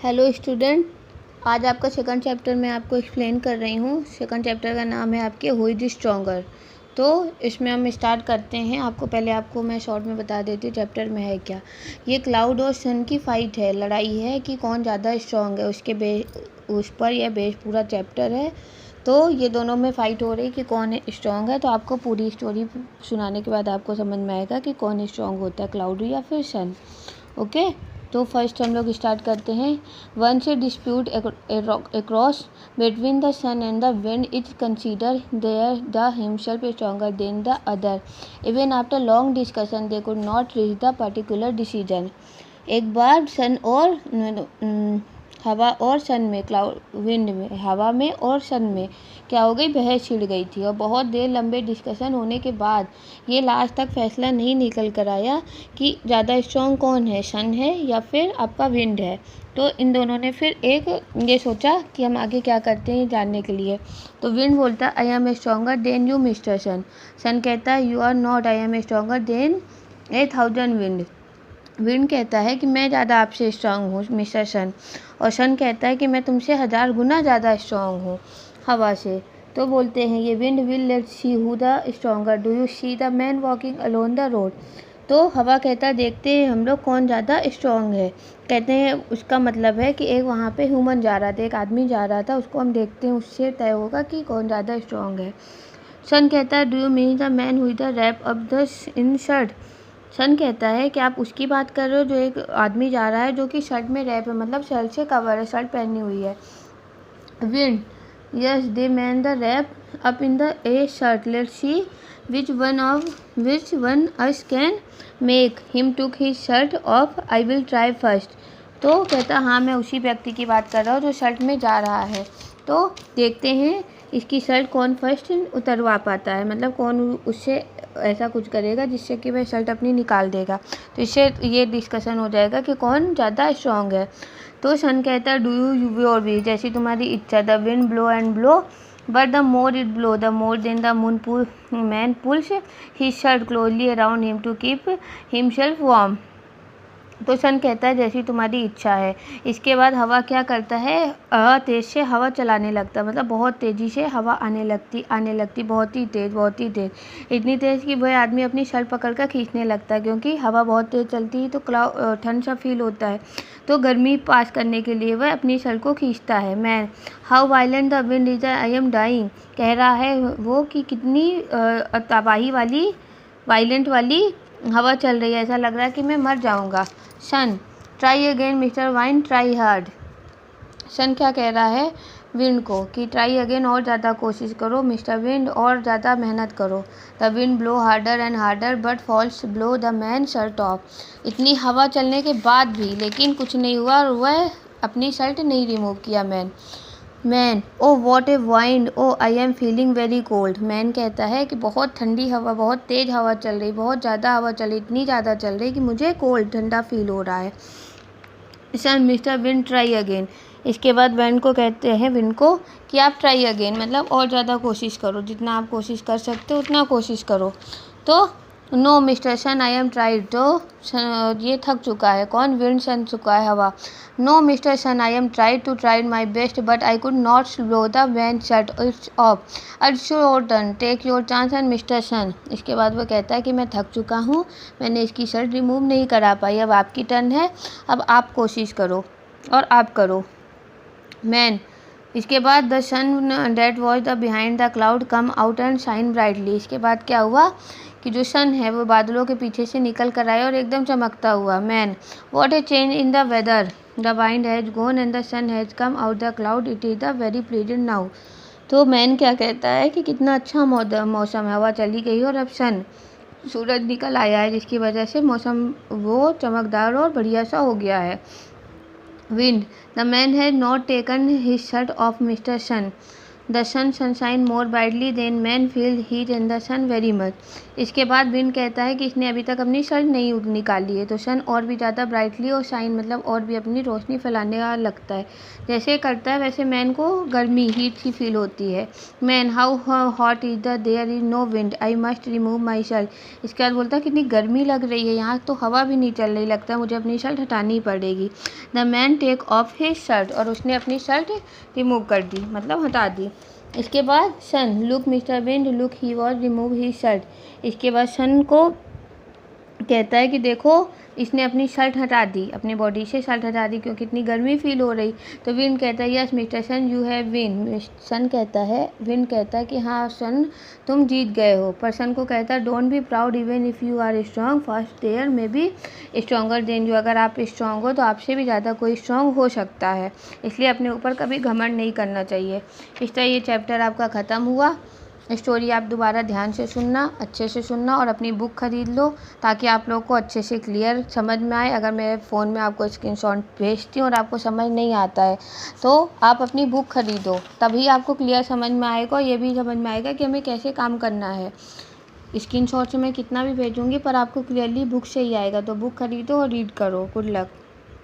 Hello student, आज आपका second chapter मैं आपको एक्सप्लेन कर रही हूँ। सेकंड चैप्टर का नाम है आपके हु इज स्ट्रॉन्गर। तो इसमें हम स्टार्ट करते हैं। आपको मैं शॉर्ट में बता देती हूँ चैप्टर में है क्या। ये क्लाउड और सन की फाइट है, लड़ाई है कि कौन ज़्यादा स्ट्रॉन्ग है, उस पर यह बेस पूरा चैप्टर है। तो ये दोनों में फ़ाइट हो रही कि कौन स्ट्रॉन्ग है। तो आपको पूरी स्टोरी सुनाने के बाद आपको समझ में आएगा कि कौन स्ट्रॉन्ग होता है, क्लाउड या फिर सन। ओके, तो फर्स्ट हम लोग स्टार्ट करते हैं। Once a dispute across between the sun and the wind is consider there the himself stronger than the other. Even after long discussion they could not reach the particular decision. एक बार सन और हवा और सन में, wind में, हवा में और सन में क्या हो गई, बहस छिड़ गई थी। और बहुत देर लंबे डिस्कशन होने के बाद ये लास्ट तक फैसला नहीं निकल कर आया कि ज़्यादा स्ट्रॉन्ग कौन है, सन है या फिर आपका विंड है। तो इन दोनों ने फिर ये सोचा कि हम आगे क्या करते हैं जानने के लिए। तो विंड बोलता है I am stronger than you mister sun. Sun कहता है you are not, I am stronger than 1000 wind. Wind कहता है कि मैं ज़्यादा आपसे स्ट्रांग हूँ मिस्टर सन। और सन कहता है कि मैं तुमसे 1000 गुना ज़्यादा स्ट्रांग हूँ हवा से। तो बोलते हैं ये wind will let see who the stronger, do you see the man walking alone the road. तो हवा कहता है देखते हैं हम लोग कौन ज़्यादा स्ट्रॉन्ग है। कहते हैं उसका मतलब है कि एक वहाँ पे ह्यूमन जा रहा था, एक आदमी जा रहा था, उसको हम देखते हैं, उससे तय होगा कि कौन ज़्यादा स्ट्रॉन्ग है। सन कहता है do you mean the man who the wrap up the in shirt. Sun कहता है कि आप उसकी बात कर रहे हो जो एक आदमी जा रहा है जो कि शर्ट में रैप है, मतलब शर्ट से कवर है, शर्ट पहनी हुई है। Wind yes they man the wrap up in the A shirt, let's see which one us can make him took his shirt of, I will try first. तो कहता हाँ मैं उसी व्यक्ति की बात कर रहा हूँ जो शर्ट में जा रहा है। तो देखते हैं इसकी शर्ट कौन फर्स्ट उतरवा पाता है, मतलब कौन उससे ऐसा कुछ करेगा जिससे कि वह शर्ट अपनी निकाल देगा। तो इससे ये डिस्कशन हो जाएगा कि कौन ज़्यादा स्ट्रॉन्ग है। तो सन कहता है डू यू योर विश, जैसी तुम्हारी इच्छा। The wind blow and blow but the more it blow the more then the man pulls his shirt closely around him to keep himself warm. तो sun कहता है जैसी तुम्हारी इच्छा है। इसके बाद हवा क्या करता है, तेज़ से हवा चलाने लगता है, मतलब बहुत तेज़ी से हवा आने लगती बहुत ही तेज़, इतनी तेज़ कि वह आदमी अपनी शर्ट पकड़ कर खींचने लगता है, क्योंकि हवा बहुत तेज़ चलती है तो ठंड सा फील होता है। तो गर्मी पास करने के लिए वह अपनी शर्ट को खींचता है। Man how violent the wind is I am dying, कह रहा है वो कि कितनी तबाही वाली, वायलेंट वाली हवा चल रही है, ऐसा लग रहा है कि मैं मर जाऊंगा। Sun try again mister wind, try hard. Sun क्या कह रहा है विंड को कि ट्राई अगेन, और ज़्यादा कोशिश करो मिस्टर विंड, और ज़्यादा मेहनत करो। The wind blow harder and harder but falls blow the man shirt off. इतनी हवा चलने के बाद भी लेकिन कुछ नहीं हुआ और वह अपनी शर्ट नहीं रिमूव किया। Man oh what a wind, oh I am feeling very cold. Man कहता है कि बहुत ठंडी हवा, बहुत तेज़ हवा चल रही, बहुत ज़्यादा हवा चल रही, इतनी ज़्यादा चल रही कि मुझे कोल्ड, ठंडा फील हो रहा है। सन मिस्टर विंड ट्राई अगेन। इसके बाद विंड को कहते हैं कि आप ट्राई अगेन, मतलब और ज़्यादा कोशिश करो, जितना आप कोशिश कर सकते हो उतना कोशिश करो। तो no mister sun I am tried. तो ये थक चुका है, कौन, विंड। सन चुका है हवा। No mister sun I am tried my best but I could not blow the van shut its off, it's your turn, take your chance and mister sun. इसके बाद वो कहता है कि मैं थक चुका हूँ, मैंने इसकी शर्ट रिमूव नहीं करा पाई, अब आपकी टर्न है, अब आप कोशिश करो और आप करो। मैन इसके बाद the sun that was the behind the cloud come out and shine brightly. इसके बाद क्या हुआ कि जो सन है वो बादलों के पीछे से निकल कर आया और एकदम चमकता हुआ। Man what a change in the weather, the wind has gone and the sun has come out the cloud, it is the very pleasant now. तो मैन क्या कहता है कि कितना अच्छा मौसम है, हवा चली गई और अब सूरज निकल आया है, जिसकी वजह से मौसम वो चमकदार और बढ़िया सा हो गया है। Wind the man has not taken his shirt off mister sun, the sun sunshine more brightly then man feel heat in the sun very much. इसके बाद विंड कहता है कि इसने अभी तक अपनी शर्ट नहीं निकाली है, तो सन और भी ज़्यादा ब्राइटली और शाइन मतलब और भी अपनी रोशनी फैलाने का लगता है। जैसे करता है वैसे मैन को गर्मी हीट की फील होती है। Man how hot is the there is no wind I must remove my shirt. इसके बाद बोलता है कितनी गर्मी लग रही है, यहाँ तो हवा भी नहीं चल रही, लगता है मुझे अपनी शर्ट हटानी पड़ेगी। The man take off his shirt, और उसने अपनी शर्ट रिमूव कर दी मतलब हटा दी। इसके बाद sun look mister wind look he was remove he shirt. इसके बाद सन को कहता है कि देखो इसने अपनी शर्ट हटा दी, अपनी बॉडी से शर्ट हटा दी क्योंकि इतनी गर्मी फील हो रही। तो विंड कहता है yes mister sun you have win. Wind कहता है कि हाँ सन तुम जीत गए हो। पर सन को कहता है don't be proud even if you are strong first there may be stronger than you. अगर आप स्ट्रॉन्ग हो तो आपसे भी ज़्यादा कोई स्ट्रॉन्ग हो सकता है, इसलिए अपने ऊपर कभी घमंड नहीं करना चाहिए। इस तरह ये चैप्टर आपका ख़त्म हुआ। स्टोरी आप दोबारा ध्यान से सुनना, अच्छे से सुनना और अपनी बुक ख़रीद लो ताकि आप लोग को अच्छे से क्लियर समझ में आए। अगर मेरे फ़ोन में आपको स्क्रीनशॉट भेजती हूँ और आपको समझ नहीं आता है तो आप अपनी बुक ख़रीदो, तभी आपको क्लियर समझ में आएगा और ये भी समझ में आएगा कि हमें कैसे काम करना है। स्क्रीनशॉट से मैं कितना भी भेजूँगी पर आपको क्लियरली बुक से ही आएगा, तो बुक ख़रीदो और रीड करो। Good luck.